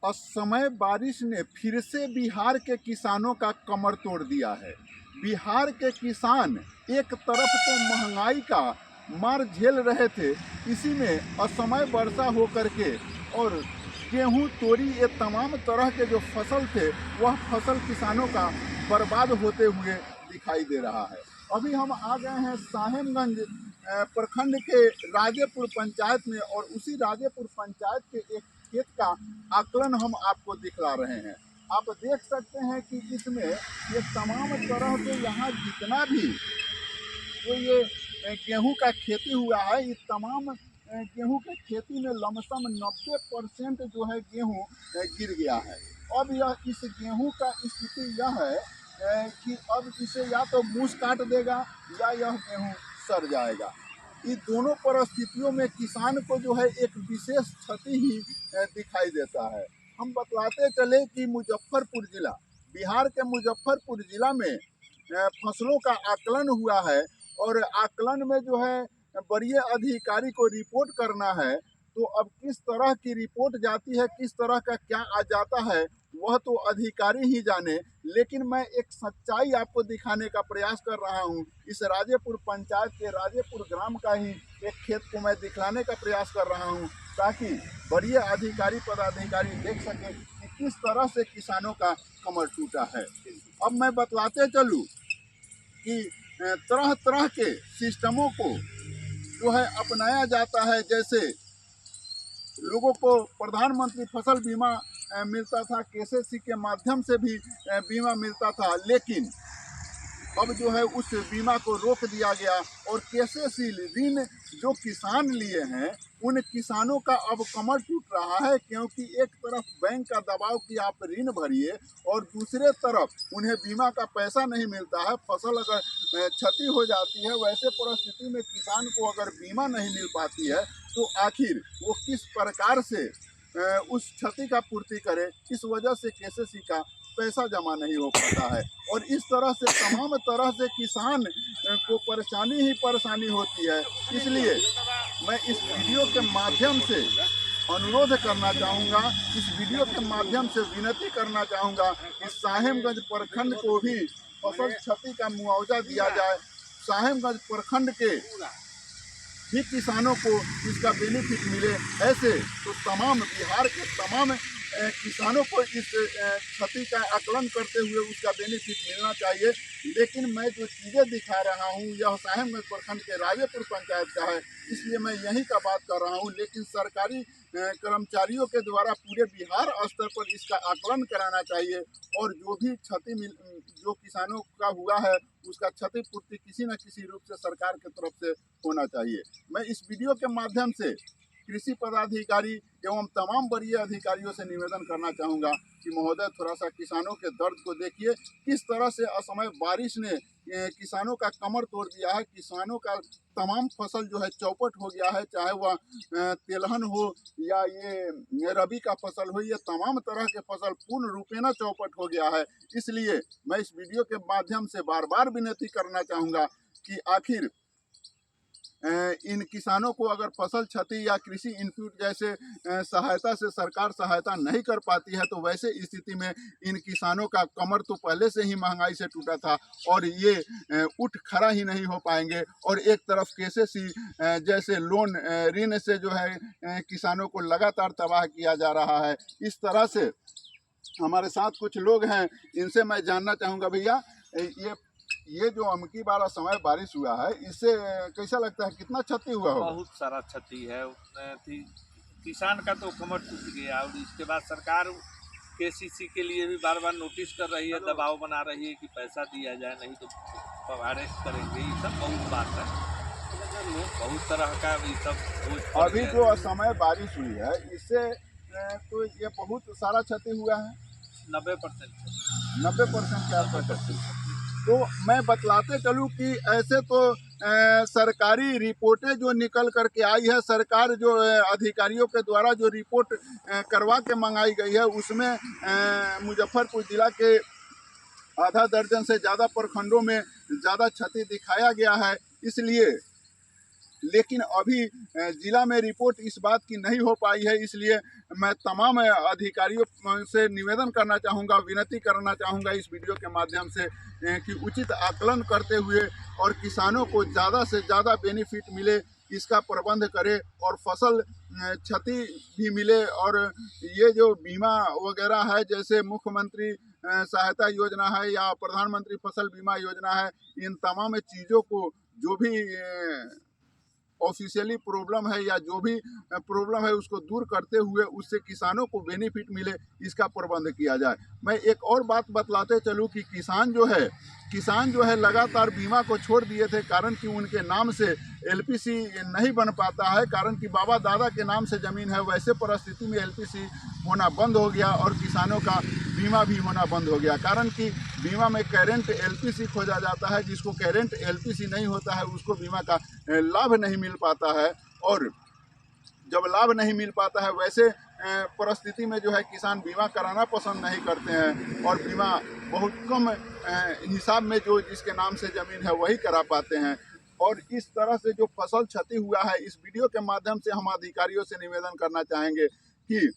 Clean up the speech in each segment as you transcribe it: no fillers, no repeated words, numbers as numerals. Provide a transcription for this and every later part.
असमय बारिश ने फिर से बिहार के किसानों का कमर तोड़ दिया है। बिहार के किसान एक तरफ तो महंगाई का मार झेल रहे थे, इसी में असमय वर्षा होकर के और गेहूं, तोरी, ये तमाम तरह के जो फसल थे वह फसल किसानों का बर्बाद होते हुए दिखाई दे रहा है। अभी हम आ गए हैं साहेबगंज प्रखंड के राजेपुर पंचायत में और उसी राजेपुर पंचायत के एक खेत का आकलन हम आपको दिखला रहे हैं। आप देख सकते हैं कि इसमें ये तमाम तरह के यहाँ जितना भी जो ये गेहूं का खेती हुआ है, इस तमाम गेहूं के खेती में लमसम 90% जो है गेहूं गिर गया है। अब यह इस गेहूं का स्थिति यह है कि अब इसे या तो मूस काट देगा या यह गेहूं सड़ जाएगा। इन दोनों परिस्थितियों में किसान को जो है एक विशेष क्षति ही दिखाई देता है। हम बतलाते चले कि मुजफ्फरपुर जिला, बिहार के मुजफ्फरपुर जिला में फसलों का आकलन हुआ है और आकलन में जो है वरीय अधिकारी को रिपोर्ट करना है, तो अब किस तरह की रिपोर्ट जाती है, किस तरह का क्या आ जाता है वह तो अधिकारी ही जाने, लेकिन मैं एक सच्चाई आपको दिखाने का प्रयास कर रहा हूं। इस राजेपुर पंचायत के राजेपुर ग्राम का ही एक खेत को मैं दिखलाने का प्रयास कर रहा हूं, ताकि वरीय अधिकारी पदाधिकारी देख सके कि किस तरह से किसानों का कमर टूटा है। अब मैं बतलाते चलूँ कि तरह तरह के सिस्टमों को जो है अपनाया जाता है। जैसे लोगों को प्रधानमंत्री फसल बीमा मिलता था, केसीसी के माध्यम से भी बीमा मिलता था, लेकिन अब जो है उस बीमा को रोक दिया गया और केसीसी ऋण जो किसान लिए हैं उन किसानों का अब कमर टूट रहा है, क्योंकि एक तरफ बैंक का दबाव कि आप ऋण भरिए और दूसरे तरफ उन्हें बीमा का पैसा नहीं मिलता है। फसल अगर क्षति हो जाती है, वैसे परिस्थिति में किसान को अगर बीमा नहीं मिल पाती है तो आखिर वो किस प्रकार से उस क्षति का पूर्ति करे। इस वजह से केसीसी का पैसा जमा नहीं हो पाता है और इस तरह से तमाम तरह से किसान को परेशानी ही परेशानी होती है। इसलिए मैं इस वीडियो के माध्यम से अनुरोध करना चाहूँगा, इस वीडियो के माध्यम से विनती करना चाहूँगा कि साहेबगंज प्रखंड को भी फसल क्षति का मुआवजा दिया जाए। साहेबगंज प्रखंड के भी किसानों को इसका बेनिफिट मिले। ऐसे तो तमाम बिहार के तमाम किसानों को इस क्षति का आकलन करते हुए उसका बेनिफिट मिलना चाहिए। लेकिन मैं जो चीज़ें दिखा रहा हूँ यह साहेबगंज प्रखंड के राजेपुर पंचायत का है, इसलिए मैं यहीं का बात कर रहा हूँ। लेकिन सरकारी कर्मचारियों के द्वारा पूरे बिहार स्तर पर इसका आकलन कराना चाहिए और जो भी क्षति जो किसानों का हुआ है उसका क्षतिपूर्ति किसी न किसी रूप से सरकार की तरफ से होना चाहिए। मैं इस वीडियो के माध्यम से कृषि पदाधिकारी एवं तमाम वरीय अधिकारियों से निवेदन करना चाहूँगा कि महोदय थोड़ा सा किसानों के दर्द को देखिए। किस तरह से असमय बारिश ने किसानों का कमर तोड़ दिया है। किसानों का तमाम फसल जो है चौपट हो गया है, चाहे वह तिलहन हो या ये रबी का फसल हो, ये तमाम तरह के फसल पूर्ण रूपेण चौपट हो गया है। इसलिए मैं इस वीडियो के माध्यम से बार बार विनती करना चाहूँगा कि आखिर इन किसानों को अगर फसल क्षति या कृषि इनपुट जैसे सहायता से सरकार सहायता नहीं कर पाती है, तो वैसे स्थिति में इन किसानों का कमर तो पहले से ही महंगाई से टूटा था और ये उठ खड़ा ही नहीं हो पाएंगे। और एक तरफ केसीसी जैसे लोन ऋण से जो है किसानों को लगातार तबाह किया जा रहा है। इस तरह से हमारे साथ कुछ लोग हैं, इनसे मैं जानना चाहूँगा, भैया ये जो अमकी बार समय बारिश हुआ है इससे कैसा लगता है, कितना क्षति हुआ होगा? बहुत सारा क्षति है। किसान का तो कमर टूट गया और इसके बाद सरकार केसीसी के लिए भी बार बार नोटिस कर रही है, दबाव बना रही है कि पैसा दिया जाए, नहीं तो अरेस्ट करेंगे। ये सब बहुत बात है, बहुत तरह का ये सब। अभी जो असमय बारिश हुई है इससे तो ये बहुत सारा क्षति हुआ है। 90% के आसपास। तो मैं बतलाते चलूँ कि ऐसे तो सरकारी रिपोर्टें जो निकल करके आई है, सरकार जो अधिकारियों के द्वारा जो रिपोर्ट करवा के मंगाई गई है, उसमें मुजफ्फरपुर जिला के आधा दर्जन से ज़्यादा प्रखंडों में ज़्यादा क्षति दिखाया गया है। इसलिए लेकिन अभी जिला में रिपोर्ट इस बात की नहीं हो पाई है। इसलिए मैं तमाम अधिकारियों से निवेदन करना चाहूँगा, विनती करना चाहूँगा इस वीडियो के माध्यम से कि उचित आकलन करते हुए और किसानों को ज़्यादा से ज़्यादा बेनिफिट मिले, इसका प्रबंध करे और फसल क्षति भी मिले। और ये जो बीमा वगैरह है, जैसे मुख्यमंत्री सहायता योजना है या प्रधानमंत्री फसल बीमा योजना है, इन तमाम चीज़ों को जो भी ऑफिशियली प्रॉब्लम है या जो भी प्रॉब्लम है उसको दूर करते हुए उससे किसानों को बेनिफिट मिले, इसका प्रबंध किया जाए। मैं एक और बात बतलाते चलूँ कि किसान जो है लगातार बीमा को छोड़ दिए थे, कारण कि उनके नाम से एलपीसी नहीं बन पाता है, कारण कि बाबा दादा के नाम से ज़मीन है। वैसे परिस्थिति में एलपीसी होना बंद हो गया और किसानों का बीमा भी होना बंद हो गया, कारण कि बीमा में करेंट एलपीसी खोजा जाता है। जिसको करेंट एलपीसी नहीं होता है उसको बीमा का लाभ नहीं मिल पाता है। और जब लाभ नहीं मिल पाता है, वैसे परिस्थिति में जो है किसान बीमा कराना पसंद नहीं करते हैं और बीमा बहुत कम हिसाब में जो जिसके नाम से ज़मीन है वही करा पाते हैं। और इस तरह से जो फसल क्षति हुआ है, इस वीडियो के माध्यम से हम अधिकारियों से निवेदन करना चाहेंगे कि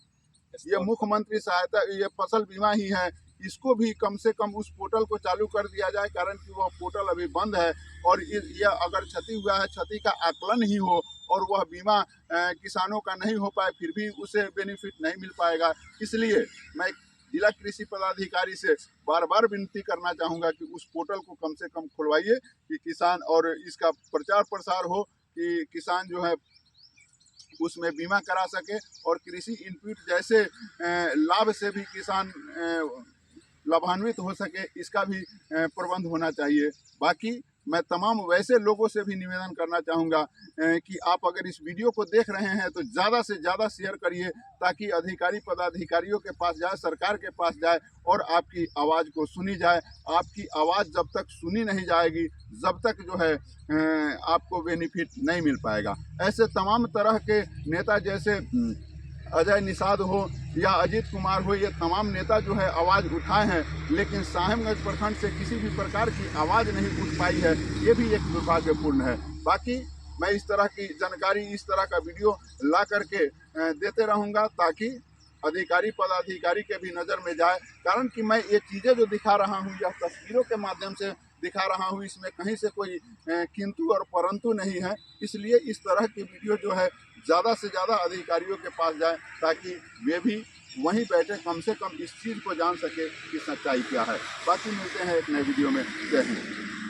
ये मुख्यमंत्री सहायता, ये फसल बीमा ही है, इसको भी कम से कम उस पोर्टल को चालू कर दिया जाए, कारण कि वह पोर्टल अभी बंद है। और ये अगर क्षति हुआ है, क्षति का आकलन ही हो और वह बीमा किसानों का नहीं हो पाए, फिर भी उसे बेनिफिट नहीं मिल पाएगा। इसलिए मैं जिला कृषि पदाधिकारी से बार बार विनती करना चाहूँगा कि उस पोर्टल को कम से कम खुलवाइए कि किसान, और इसका प्रचार प्रसार हो कि किसान जो है उसमें बीमा करा सके और कृषि इनपुट जैसे लाभ से भी किसान लाभान्वित हो सके, इसका भी प्रबंध होना चाहिए। बाकी मैं तमाम वैसे लोगों से भी निवेदन करना चाहूँगा कि आप अगर इस वीडियो को देख रहे हैं तो ज़्यादा से ज़्यादा शेयर करिए, ताकि अधिकारी पदाधिकारियों के पास जाए, सरकार के पास जाए और आपकी आवाज़ को सुनी जाए। आपकी आवाज़ जब तक सुनी नहीं जाएगी, जब तक जो है आपको बेनिफिट नहीं मिल पाएगा। ऐसे तमाम तरह के नेता, जैसे अजय निषाद हो या अजीत कुमार हो, ये तमाम नेता जो है आवाज़ उठाए हैं, लेकिन साहेबगंज प्रखंड से किसी भी प्रकार की आवाज़ नहीं उठ पाई है। ये भी एक दुर्भाग्यपूर्ण है। बाकी मैं इस तरह की जानकारी, इस तरह का वीडियो ला करके देते रहूँगा, ताकि अधिकारी पदाधिकारी के भी नज़र में जाए। कारण कि मैं ये चीज़ें जो दिखा रहा हूँ, यह तस्वीरों के माध्यम से दिखा रहा हूँ, इसमें कहीं से कोई किंतु और परंतु नहीं है। इसलिए इस तरह की वीडियो जो है ज़्यादा से ज़्यादा अधिकारियों के पास जाए, ताकि वे भी वहीं बैठे कम से कम इस चीज़ को जान सके कि सच्चाई क्या है। बाकी मिलते हैं एक नए वीडियो में। जय हिंद।